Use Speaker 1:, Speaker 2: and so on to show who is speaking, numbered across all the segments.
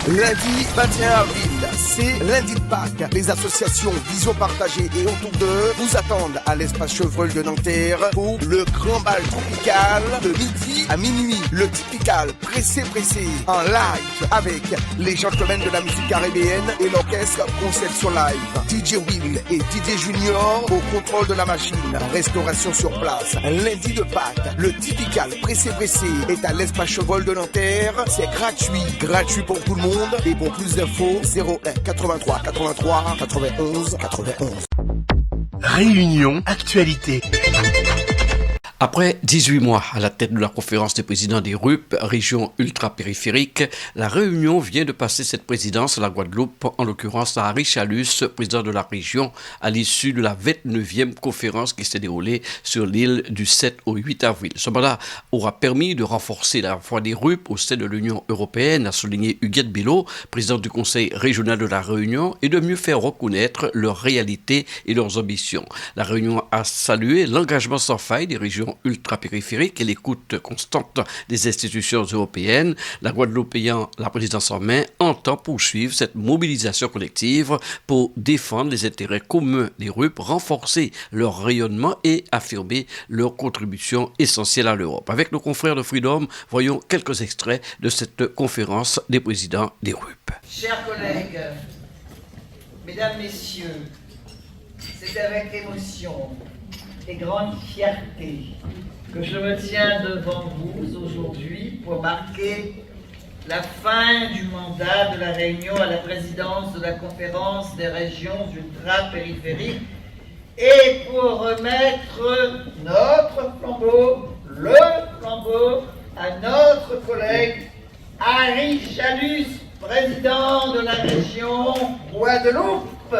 Speaker 1: Lundi 21 avril, c'est lundi de Pâques. Les associations Vision Partagée et Autour d'eux vous attendent à l'espace Chevreul de Nanterre pour le grand bal tropical de midi à minuit. Le typical pressé en live avec les gentlemen de la musique caribéenne et l'orchestre Conception Live. DJ Will et DJ Junior au contrôle de la machine. Restauration sur place. Lundi de Pâques, le typical pressé est à l'espace Chevreul de Nanterre. C'est gratuit pour tout le monde. Et pour plus d'infos, 01 83 83 91 91.
Speaker 2: Réunion Actualité.
Speaker 3: Après 18 mois à la tête de la conférence des présidents des RUP, région ultra-périphérique, la Réunion vient de passer cette présidence à la Guadeloupe, en l'occurrence à Harry Chalus, président de la région, à l'issue de la 29e conférence qui s'est déroulée sur l'île du 7 au 8 avril. Ce mandat aura permis de renforcer la voix des RUP au sein de l'Union européenne, a souligné Huguette Bello, président du Conseil régional de la Réunion, et de mieux faire reconnaître leurs réalités et leurs ambitions. La Réunion a salué l'engagement sans faille des régions ultra-périphériques et l'écoute constante des institutions européennes. La Guadeloupe ayant la présidence en main entend poursuivre cette mobilisation collective pour défendre les intérêts communs des RUP, renforcer leur rayonnement et affirmer leur contribution essentielle à l'Europe. Avec nos confrères de Freedom, voyons quelques extraits de cette conférence des présidents des RUP.
Speaker 4: Chers collègues, mesdames, messieurs, c'est avec émotion et grande fierté que je me tiens devant vous aujourd'hui pour marquer la fin du mandat de la Réunion à la présidence de la conférence des régions ultra-périphériques et pour remettre notre flambeau, le flambeau, à notre collègue Harry Chalus, président de la région Guadeloupe.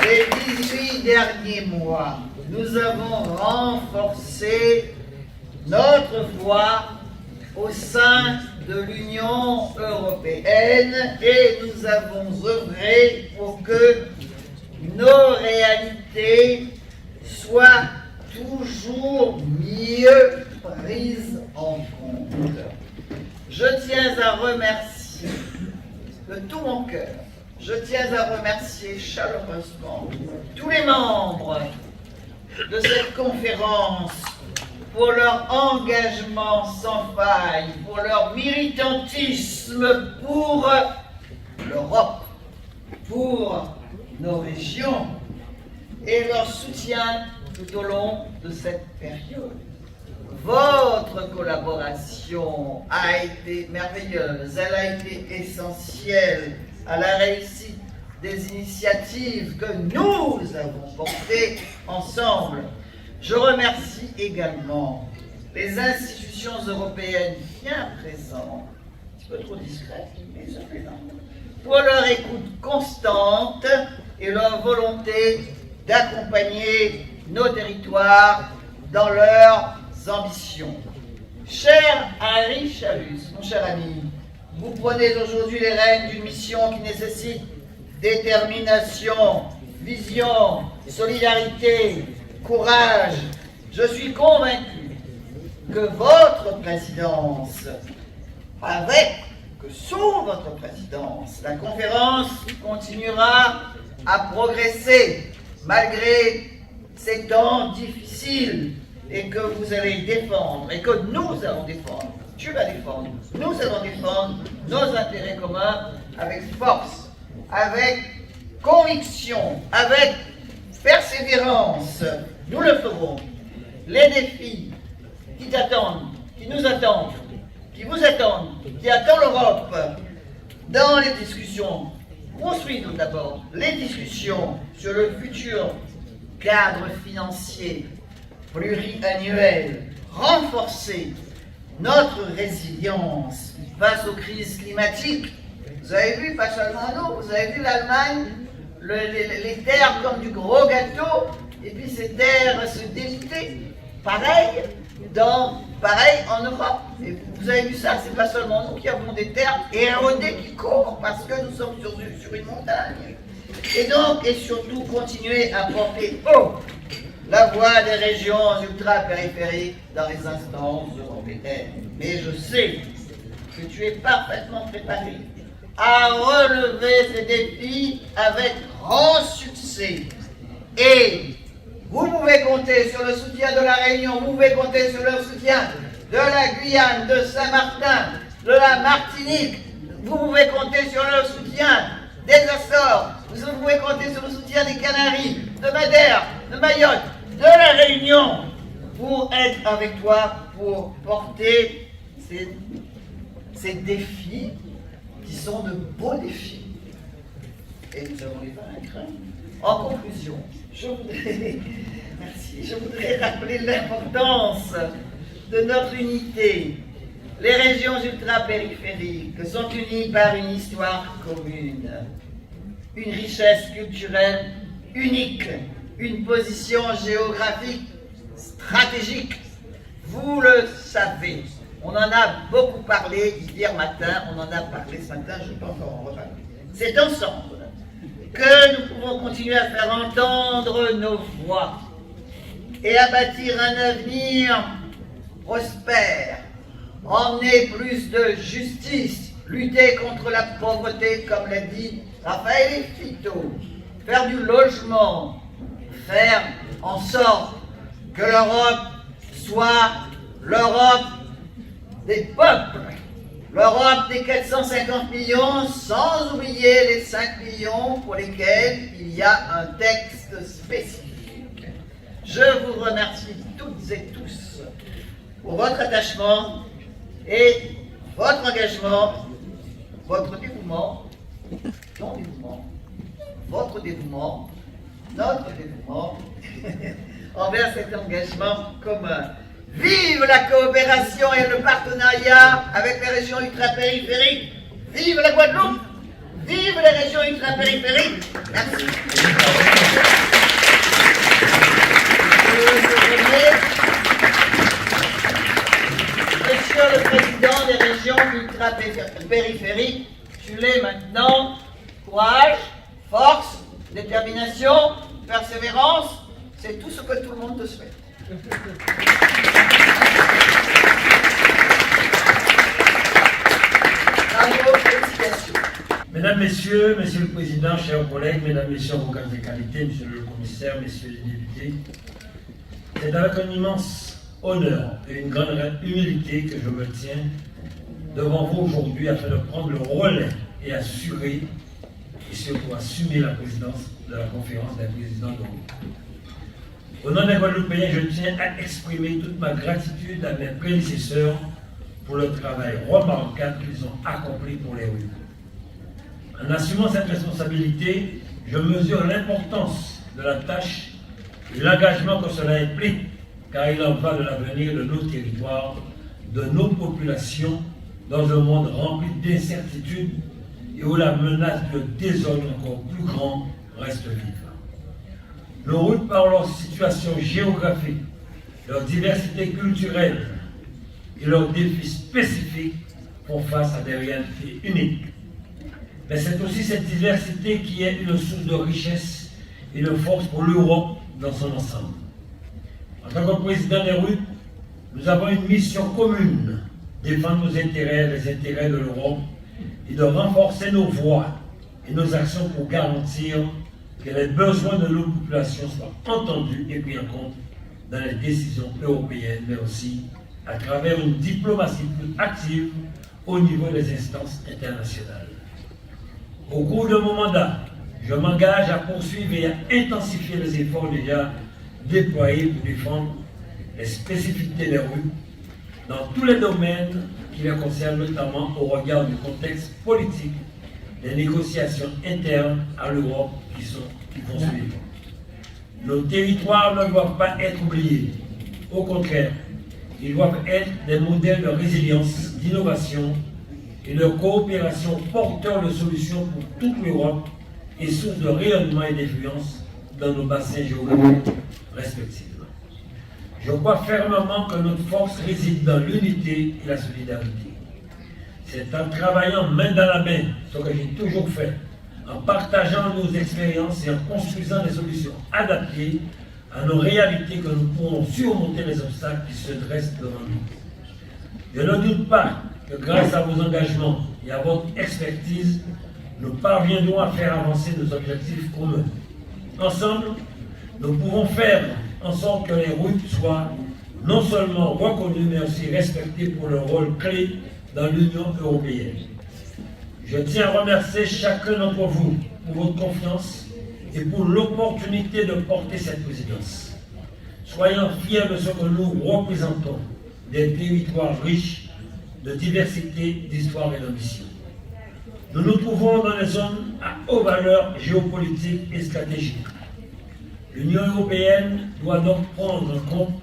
Speaker 4: Les 18 derniers mois, nous avons renforcé notre voix au sein de l'Union européenne et nous avons œuvré pour que nos réalités soient toujours mieux prises en compte. Je tiens à remercier de tout mon cœur. Je tiens à remercier chaleureusement tous les membres de cette conférence pour leur engagement sans faille, pour leur militantisme pour l'Europe, pour nos régions et leur soutien tout au long de cette période. Votre collaboration a été merveilleuse, elle a été essentielle à la réussite des initiatives que nous avons portées ensemble. Je remercie également les institutions européennes bien présentes, un petit peu trop discrètes, mais ça fait là, pour leur écoute constante et leur volonté d'accompagner nos territoires dans leurs ambitions. Cher Harry Chalus, mon cher ami, vous prenez aujourd'hui les rênes d'une mission qui nécessite détermination, vision, solidarité, courage. Je suis convaincu que votre présidence, sous votre présidence, la conférence continuera à progresser malgré ces temps difficiles et que vous allez défendre et que nous allons défendre. Tu vas défendre. Nous allons défendre nos intérêts communs avec force, avec conviction, avec persévérance. Nous le ferons. Les défis qui t'attendent, qui nous attendent, qui vous attendent, qui attendent l'Europe, dans les discussions, poursuivons d'abord les discussions sur le futur cadre financier pluriannuel, renforcer notre résilience face aux crises climatiques. Vous avez vu, pas seulement nous, vous avez vu l'Allemagne, les terres comme du gros gâteau, et puis ces terres se déliter. Pareil en Europe. Et vous avez vu ça, c'est pas seulement nous qui avons des terres érodées qui courent parce que nous sommes sur une montagne. Et donc, et surtout, continuer à porter haut la voix des régions ultra-périphériques dans les instances européennes. Mais je sais que tu es parfaitement préparé à relever ces défis avec grand succès. Et vous pouvez compter sur le soutien de la Réunion, vous pouvez compter sur le soutien de la Guyane, de Saint-Martin, de la Martinique, vous pouvez compter sur le soutien des Açores, vous pouvez compter sur le soutien des Canaries, de Madère, de Mayotte, de la Réunion, pour être avec toi, pour porter ces défis qui sont de beaux défis. Et nous allons les vaincre. En conclusion, je voudrais rappeler l'importance de notre unité. Les régions ultra-périphériques sont unies par une histoire commune, une richesse culturelle unique, une position géographique stratégique. Vous le savez, on en a beaucoup parlé hier matin, on en a parlé ce matin, je ne vais pas encore en reparler. C'est ensemble que nous pouvons continuer à faire entendre nos voix et à bâtir un avenir prospère, emmener plus de justice, lutter contre la pauvreté, comme l'a dit Raphaël Fito, faire du logement, faire en sorte que l'Europe soit l'Europe des peuples, l'Europe des 450 millions, sans oublier les 5 millions pour lesquels il y a un texte spécifique. Je vous remercie toutes et tous pour votre attachement et votre engagement, votre dévouement, votre dévouement, notre dévouement envers cet engagement commun. Vive la coopération et le partenariat avec les régions ultrapériphériques. Vive la Guadeloupe. Vive les régions ultrapériphériques. Merci. Monsieur le Président des régions ultrapériphériques, tu l'es maintenant. Courage, force, détermination, persévérance, c'est tout ce que tout le monde te souhaite.
Speaker 5: Mesdames, Messieurs, Monsieur le Président, chers collègues, Mesdames, Messieurs, avocats de qualité, Monsieur le Commissaire, Messieurs les députés, c'est avec un immense honneur et une grande humilité que je me tiens devant vous aujourd'hui afin de prendre le relais et assurer, et surtout assumer la présidence de la conférence des présidents de l'Europe. Au nom des Guadeloupéens, je tiens à exprimer toute ma gratitude à mes prédécesseurs pour le travail remarquable qu'ils ont accompli pour les rues. En assumant cette responsabilité, je mesure l'importance de la tâche et l'engagement que cela implique, car il en va de l'avenir de nos territoires, de nos populations, dans un monde rempli d'incertitudes et où la menace de désordre encore plus grand reste vive. Nos routes, par leur situation géographique, leur diversité culturelle et leurs défis spécifiques, font face à des réalités uniques. Mais c'est aussi cette diversité qui est une source de richesse et de force pour l'Europe dans son ensemble. En tant que président des rues, nous avons une mission commune, défendre nos intérêts, les intérêts de l'Europe, et de renforcer nos voix et nos actions pour garantir que les besoins de nos populations soient entendus et pris en compte dans les décisions européennes, mais aussi à travers une diplomatie plus active au niveau des instances internationales. Au cours de mon mandat, je m'engage à poursuivre et à intensifier les efforts déjà déployés pour défendre les spécificités des rues dans tous les domaines qui les concernent, notamment au regard du contexte politique des négociations internes à l'Europe qui vont suivre. Nos territoires ne doivent pas être oubliés. Au contraire, ils doivent être des modèles de résilience, d'innovation et de coopération porteurs de solutions pour toute l'Europe et source de rayonnement et d'influence dans nos bassins géographiques respectifs. Je crois fermement que notre force réside dans l'unité et la solidarité. C'est en travaillant main dans la main, ce que j'ai toujours fait, en partageant nos expériences et en construisant des solutions adaptées, à nos réalités que nous pourrons surmonter les obstacles qui se dressent devant nous. Je ne doute pas que grâce à vos engagements et à votre expertise, nous parviendrons à faire avancer nos objectifs communs. Ensemble, nous pouvons faire en sorte que les RUP soient non seulement reconnus, mais aussi respectés pour leur rôle clé dans l'Union européenne. Je tiens à remercier chacun d'entre vous pour votre confiance et pour l'opportunité de porter cette présidence. Soyons fiers de ce que nous représentons, des territoires riches de diversité, d'histoire et d'ambition. Nous nous trouvons dans des zones à haute valeur géopolitique et stratégique. L'Union européenne doit donc prendre en compte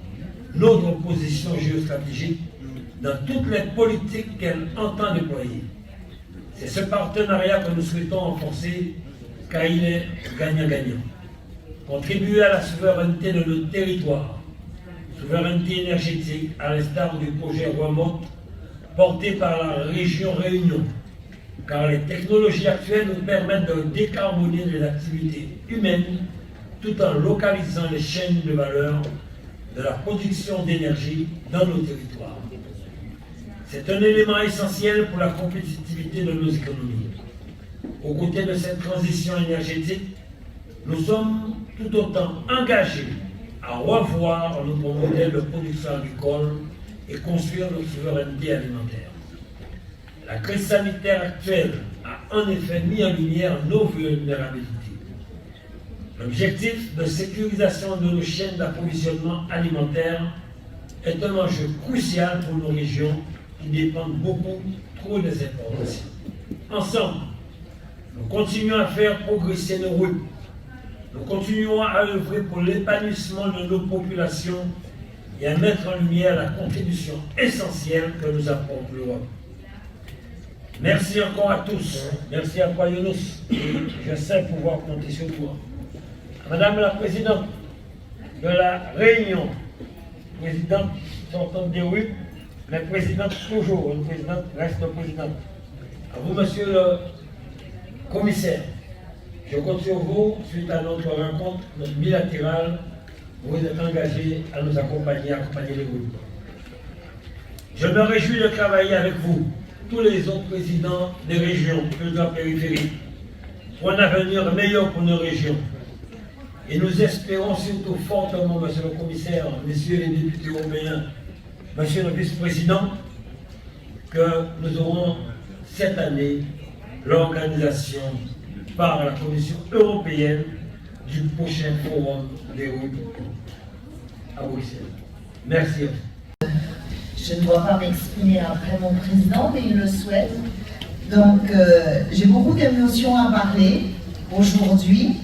Speaker 5: notre position géostratégique dans toutes les politiques qu'elle entend déployer. C'est ce partenariat que nous souhaitons renforcer car il est gagnant-gagnant. Contribuer à la souveraineté de notre territoire, souveraineté énergétique à l'instar du projet Remote porté par la région Réunion, car les technologies actuelles nous permettent de décarboner les activités humaines tout en localisant les chaînes de valeur de la production d'énergie dans nos territoires. C'est un élément essentiel pour la compétitivité de nos économies. Aux côtés de cette transition énergétique, nous sommes tout autant engagés à revoir notre modèle de production agricole et construire notre souveraineté alimentaire. La crise sanitaire actuelle a en effet mis en lumière nos vulnérabilités. L'objectif de sécurisation de nos chaînes d'approvisionnement alimentaire est un enjeu crucial pour nos régions qui dépendent beaucoup trop des importations. Ensemble, nous continuons à faire progresser nos RUP. Nous continuons à œuvrer pour l'épanouissement de nos populations et à mettre en lumière la contribution essentielle que nous apporte l'Europe. Merci encore à tous. Merci à toi, Younous. Je sais pouvoir compter sur toi. Madame la Présidente de la Réunion, Présidente sortante des RUP, mais Présidente toujours, une Présidente reste Présidente. À vous, Monsieur le Commissaire, je compte sur vous, suite à notre rencontre bilatérale, vous êtes engagé à nous accompagner les RUP. Je me réjouis de travailler avec vous, tous les autres présidents des régions ultra-périphériques, pour un avenir meilleur pour nos régions. Et nous espérons surtout fortement, Monsieur le Commissaire, Messieurs les députés européens, Monsieur le Vice-président, que nous aurons cette année l'organisation par la Commission européenne du prochain forum des RUP à Bruxelles. Merci.
Speaker 6: Je ne dois pas m'exprimer après mon président, mais il le souhaite. Donc, j'ai beaucoup d'émotions à parler aujourd'hui.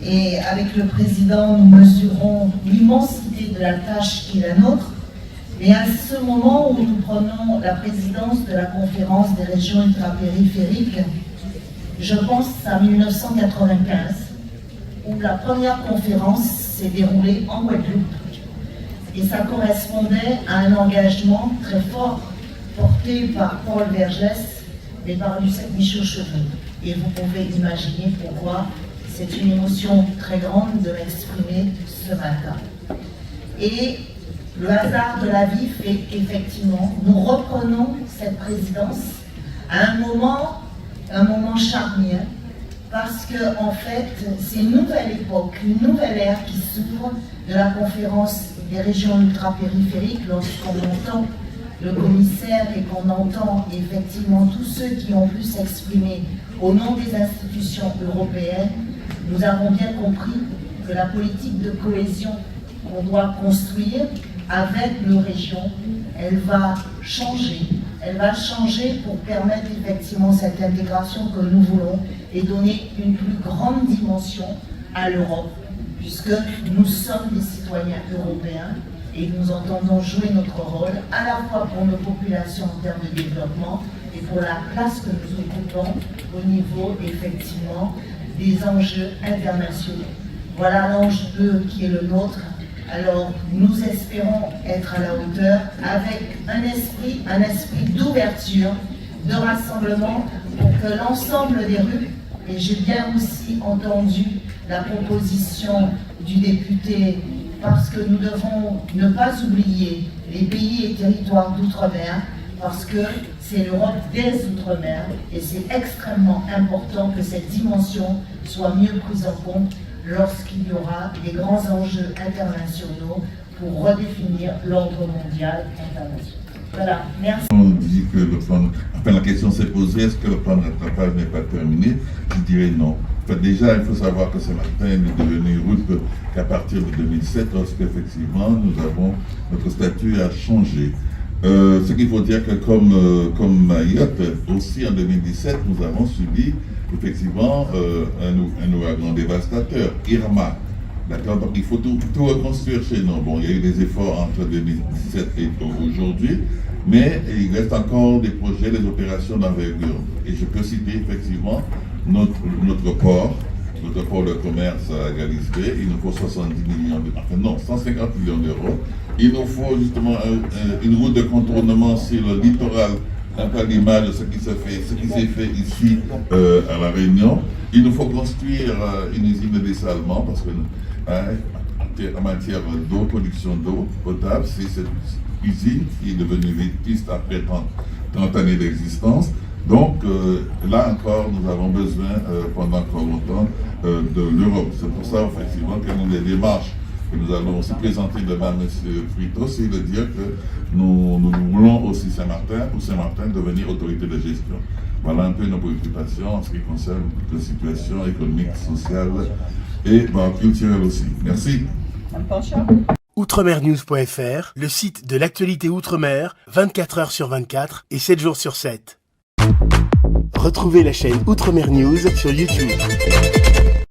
Speaker 6: Et avec le président, nous mesurons l'immensité de la tâche qui est la nôtre. Mais à ce moment où nous prenons la présidence de la conférence des régions ultrapériphériques, je pense à 1995, où la première conférence s'est déroulée en Guadeloupe. Et ça correspondait à un engagement très fort porté par Paul Vergès et par Lucette Michaud-Cheveux. Et vous pouvez imaginer pourquoi c'est une émotion très grande de m'exprimer ce matin. Et le hasard de la vie fait qu'effectivement, nous reprenons cette présidence à un moment charnière, parce que en fait, c'est une nouvelle époque, une nouvelle ère qui s'ouvre de la conférence des régions ultrapériphériques lorsqu'on entend le commissaire et qu'on entend effectivement tous ceux qui ont pu s'exprimer au nom des institutions européennes. Nous avons bien compris que la politique de cohésion qu'on doit construire avec nos régions, elle va changer. Elle va changer pour permettre effectivement cette intégration que nous voulons et donner une plus grande dimension à l'Europe, puisque nous sommes des citoyens européens et nous entendons jouer notre rôle à la fois pour nos populations en termes de développement et pour la place que nous occupons au niveau effectivement des enjeux internationaux. Voilà l'enjeu qui est le nôtre. Alors nous espérons être à la hauteur avec un esprit d'ouverture, de rassemblement pour que l'ensemble des RUP, et j'ai bien aussi entendu la proposition du député, parce que nous devons ne pas oublier les pays et territoires d'outre-mer, parce que c'est l'Europe des Outre-mer et c'est extrêmement important que cette dimension soit mieux prise en compte lorsqu'il y aura des grands enjeux internationaux pour redéfinir l'ordre mondial international. Voilà, merci.
Speaker 7: On dit que le plan, enfin la question s'est posée, est-ce que le plan de rattrapage n'est pas terminé? Je dirais non. Enfin, déjà, il faut savoir que Saint-Martin est devenu RUP qu'à partir de 2007, lorsqu'effectivement notre statut a changé. Ce qu'il faut dire que comme Mayotte, aussi en 2017, nous avons subi effectivement un ouragan dévastateur, Irma. D'accord, donc il faut tout reconstruire chez nous. Bon, il y a eu des efforts entre 2017 et aujourd'hui, mais il reste encore des projets, des opérations d'envergure. Et je peux citer effectivement notre port de commerce à Galisbé. Il nous faut 150 millions d'euros. Il nous faut justement une route de contournement sur le littoral, un peu à l'image de ce qui s'est fait ici à La Réunion. Il nous faut construire une usine de dessalement parce que en matière d'eau, production d'eau potable, c'est cette usine qui est devenue vétuste après 30 années d'existence. Donc là encore, nous avons besoin pendant encore longtemps de l'Europe. C'est pour ça effectivement que nous, les démarches que nous allons aussi présenter demain à M. Frito, c'est de dire que nous voulons aussi Saint-Martin, pour Saint-Martin, devenir autorité de gestion. Voilà un peu nos préoccupations en ce qui concerne la situation économique, sociale et culturelle aussi. Merci.
Speaker 2: Outremernews.fr, le site de l'actualité Outre-mer, 24 heures sur 24 et 7 jours sur 7. Retrouvez la chaîne Outremer News sur YouTube.